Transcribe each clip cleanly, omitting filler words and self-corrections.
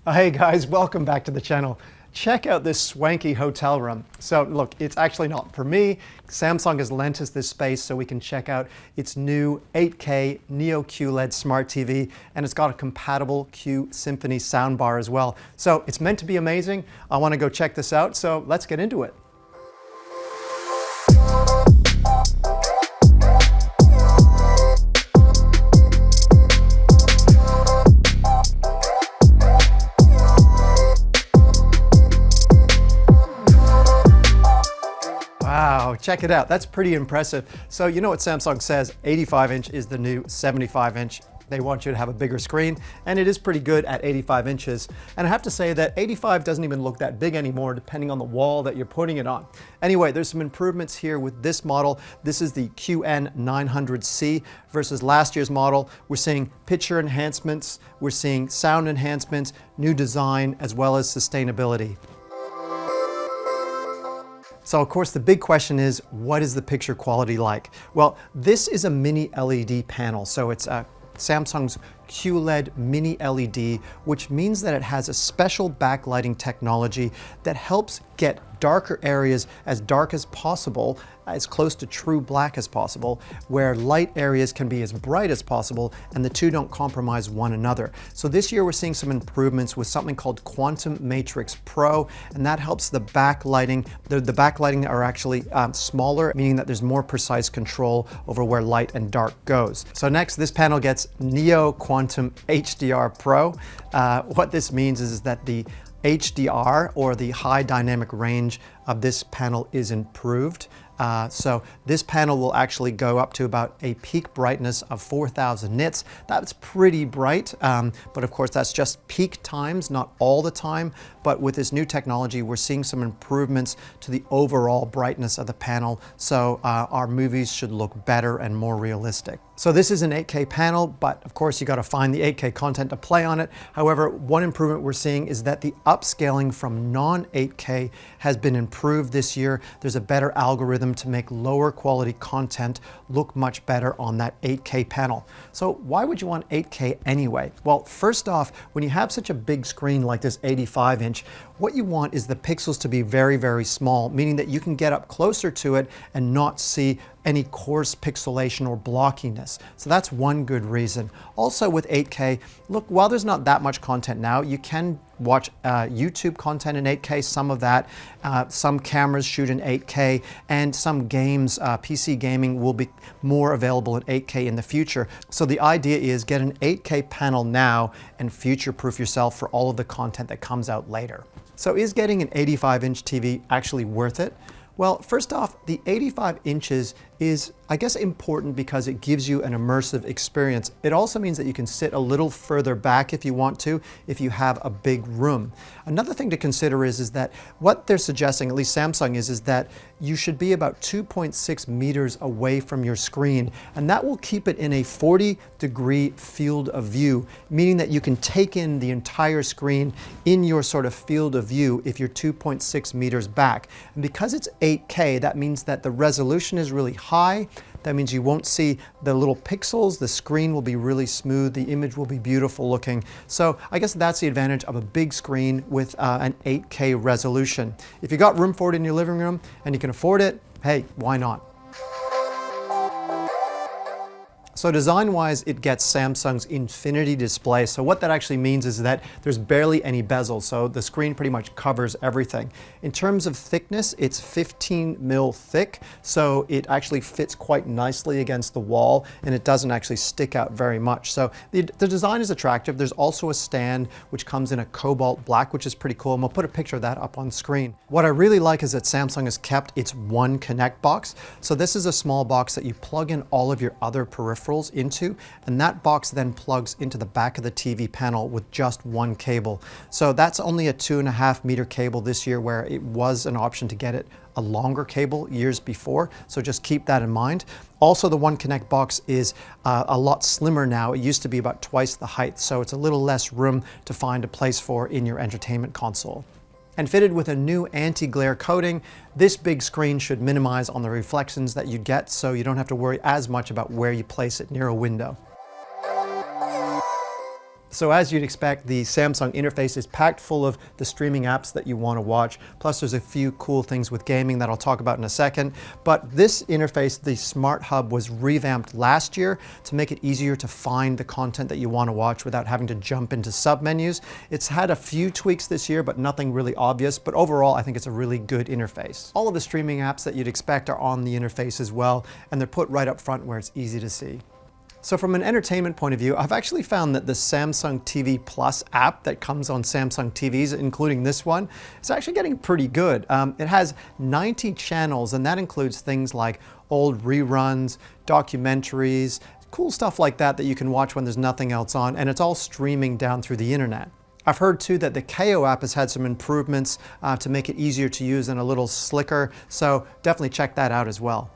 Hey guys, welcome back to the channel. Check out this swanky hotel room. So look, it's actually not for me. Samsung has lent us this space so we can check out its new 8K Neo QLED smart TV, and it's got a compatible Q Symphony soundbar as well. So it's meant to be amazing. I want to go check this out, so let's get into it. Wow, check it out. That's pretty impressive. So you know what Samsung says, 85-inch is the new 75-inch. They want you to have a bigger screen, and it is pretty good at 85 inches. And I have to say that 85 doesn't even look that big anymore, depending on the wall that you're putting it on. Anyway, there's some improvements here with this model. This is the QN900C versus last year's model. We're seeing picture enhancements, we're seeing sound enhancements, new design, as well as sustainability. So of course the big question is, what is the picture quality like? Well, this is a mini LED panel, so it's Samsung's QLED mini LED, which means that it has a special backlighting technology that helps get darker areas as dark as possible, as close to true black as possible, where light areas can be as bright as possible, and the two don't compromise one another. So this year we're seeing some improvements with something called Quantum Matrix Pro, and that helps the backlighting. The backlighting are actually smaller, meaning that there's more precise control over where light and dark goes. So next, this panel gets Neo Quantum HDR Pro. What this means is that the HDR, or the high dynamic range of this panel, is improved. So this panel will actually go up to about a peak brightness of 4,000 nits. That's pretty bright, but of course that's just peak times, not all the time. But with this new technology, we're seeing some improvements to the overall brightness of the panel, so our movies should look better and more realistic. So this is an 8K panel, but of course you got to find the 8K content to play on it. However, one improvement we're seeing is that the upscaling from non-8K has been improved this year. There's a better algorithm to make lower quality content look much better on that 8K panel. So why would you want 8K anyway? Well, first off, when you have such a big screen like this 85-inch, what you want is the pixels to be very, very small, meaning that you can get up closer to it and not see any coarse pixelation or blockiness. So that's one good reason. Also with 8K, look, while there's not that much content now, you can watch YouTube content in 8K, some of that. Some cameras shoot in 8K, and some games, PC gaming, will be more available in 8K in the future. So the idea is get an 8K panel now and future-proof yourself for all of the content that comes out later. So is getting an 85-inch TV actually worth it? Well, first off, the 85 inches is, I guess, important because it gives you an immersive experience. It also means that you can sit a little further back if you want to, if you have a big room. Another thing to consider is that what they're suggesting, at least Samsung is that you should be about 2.6 meters away from your screen, and that will keep it in a 40-degree field of view, meaning that you can take in the entire screen in your sort of field of view if you're 2.6 meters back. And because it's 8K, that means that the resolution is really high. That means you won't see the little pixels, the screen will be really smooth, the image will be beautiful looking. So I guess that's the advantage of a big screen with an 8K resolution. If you got room for it in your living room and you can afford it, hey, why not? So design-wise, it gets Samsung's Infinity display. So what that actually means is that there's barely any bezel, so the screen pretty much covers everything. In terms of thickness, it's 15 mil thick, so it actually fits quite nicely against the wall, and it doesn't actually stick out very much. So the design is attractive. There's also a stand which comes in a cobalt black, which is pretty cool, and we'll put a picture of that up on screen. What I really like is that Samsung has kept its One Connect box. So this is a small box that you plug in all of your other peripherals into, and that box then plugs into the back of the TV panel with just one cable. So that's only a 2.5 meter cable this year, where it was an option to get it a longer cable years before, so just keep that in mind. Also, the One Connect box is a lot slimmer now. It used to be about twice the height, so it's a little less room to find a place for in your entertainment console. And fitted with a new anti-glare coating, this big screen should minimize on the reflections that you get, so you don't have to worry as much about where you place it near a window. So as you'd expect, the Samsung interface is packed full of the streaming apps that you want to watch. Plus there's a few cool things with gaming that I'll talk about in a second. But this interface, the Smart Hub, was revamped last year to make it easier to find the content that you want to watch without having to jump into submenus. It's had a few tweaks this year, but nothing really obvious. But overall, I think it's a really good interface. All of the streaming apps that you'd expect are on the interface as well, and they're put right up front where it's easy to see. So from an entertainment point of view, I've actually found that the Samsung TV Plus app that comes on Samsung TVs, including this one, is actually getting pretty good. It has 90 channels, and that includes things like old reruns, documentaries, cool stuff like that that you can watch when there's nothing else on, and it's all streaming down through the internet. I've heard too that the KO app has had some improvements to make it easier to use and a little slicker, so definitely check that out as well.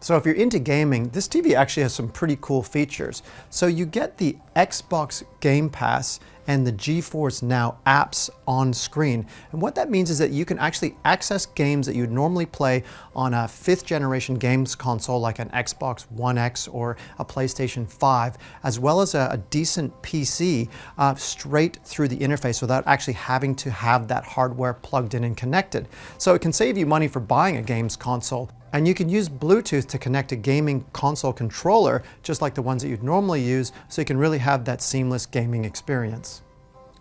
So if you're into gaming, this TV actually has some pretty cool features. So you get the Xbox Game Pass and the GeForce Now apps on screen. And what that means is that you can actually access games that you'd normally play on a 5th generation games console like an Xbox One X or a PlayStation 5, as well as a decent PC straight through the interface without actually having to have that hardware plugged in and connected. So it can save you money for buying a games console. And you can use Bluetooth to connect a gaming console controller, just like the ones that you'd normally use, so you can really have that seamless gaming experience.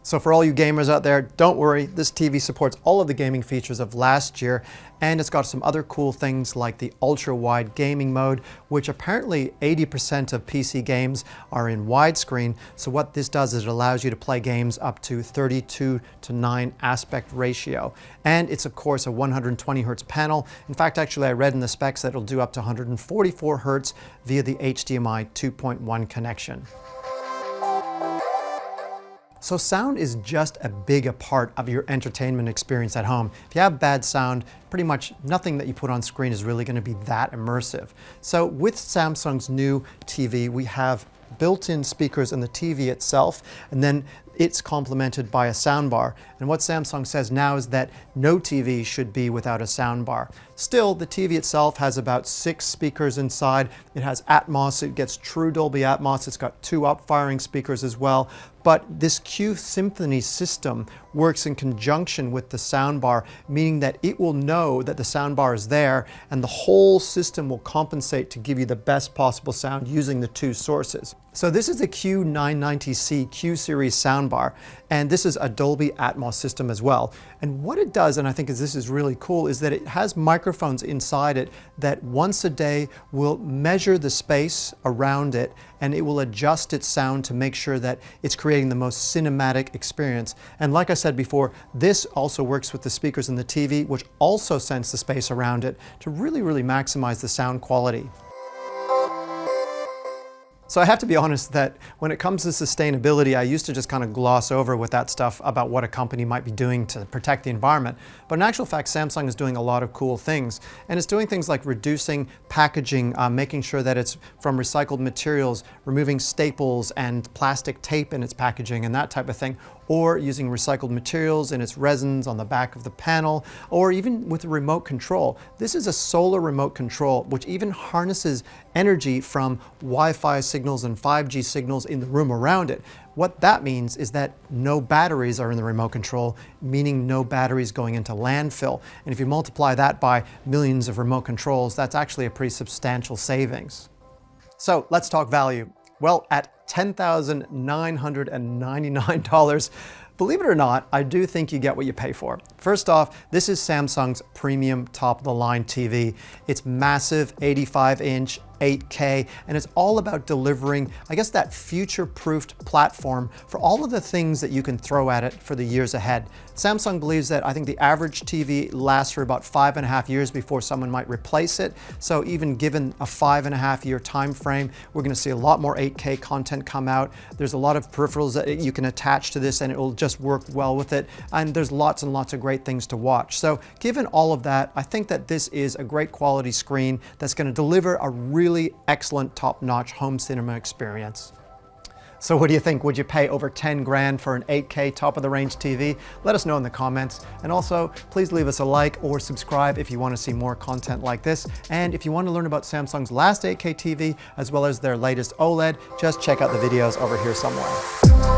So for all you gamers out there, don't worry, this TV supports all of the gaming features of last year, and it's got some other cool things like the ultra-wide gaming mode, which apparently 80% of PC games are in widescreen. So what this does is it allows you to play games up to 32:9 aspect ratio. And it's of course a 120 Hz panel. In fact, actually I read in the specs that it'll do up to 144 Hz via the HDMI 2.1 connection. So sound is just as big a part of your entertainment experience at home. If you have bad sound, pretty much nothing that you put on screen is really going to be that immersive. So with Samsung's new TV, we have built-in speakers in the TV itself, and then it's complemented by a soundbar. And what Samsung says now is that no TV should be without a soundbar. Still, the TV itself has about 6 speakers inside. It has Atmos, it gets true Dolby Atmos, it's got 2 up-firing speakers as well. But this Q Symphony system works in conjunction with the soundbar, meaning that it will know that the soundbar is there, and the whole system will compensate to give you the best possible sound using the 2 sources. So this is the Q990C Q-Series Soundbar, and this is a Dolby Atmos system as well. And what it does, and I think this is really cool, is that it has microphones inside it that once a day will measure the space around it, and it will adjust its sound to make sure that it's creating the most cinematic experience. And like I said before, this also works with the speakers in the TV, which also sense the space around it to really maximize the sound quality. So I have to be honest that when it comes to sustainability, I used to just kind of gloss over with that stuff about what a company might be doing to protect the environment. But in actual fact, Samsung is doing a lot of cool things. And it's doing things like reducing packaging, making sure that it's from recycled materials, removing staples and plastic tape in its packaging and that type of thing, or using recycled materials in its resins on the back of the panel, or even with a remote control. This is a solar remote control, which even harnesses energy from Wi-Fi signals and 5G signals in the room around it. What that means is that no batteries are in the remote control, meaning no batteries going into landfill. And if you multiply that by millions of remote controls, that's actually a pretty substantial savings. So let's talk value. Well, at $10,999, believe it or not, I do think you get what you pay for. First off, this is Samsung's premium top-of-the-line TV. It's massive, 85-inch, 8K, and it's all about delivering, I guess, that future-proofed platform for all of the things that you can throw at it for the years ahead. Samsung believes that I think the average TV lasts for about 5.5 years before someone might replace it. So even given a 5.5-year time frame, we're going to see a lot more 8K content come out. There's a lot of peripherals that you can attach to this and it will just work well with it. And there's lots and lots of great things to watch. So given all of that, I think that this is a great quality screen that's going to deliver a really excellent top-notch home cinema experience. So what do you think? Would you pay over 10 grand for an 8K top-of-the-range TV? Let us know in the comments. And also, please leave us a like or subscribe if you want to see more content like this. And if you want to learn about Samsung's last 8K TV, as well as their latest OLED, just check out the videos over here somewhere.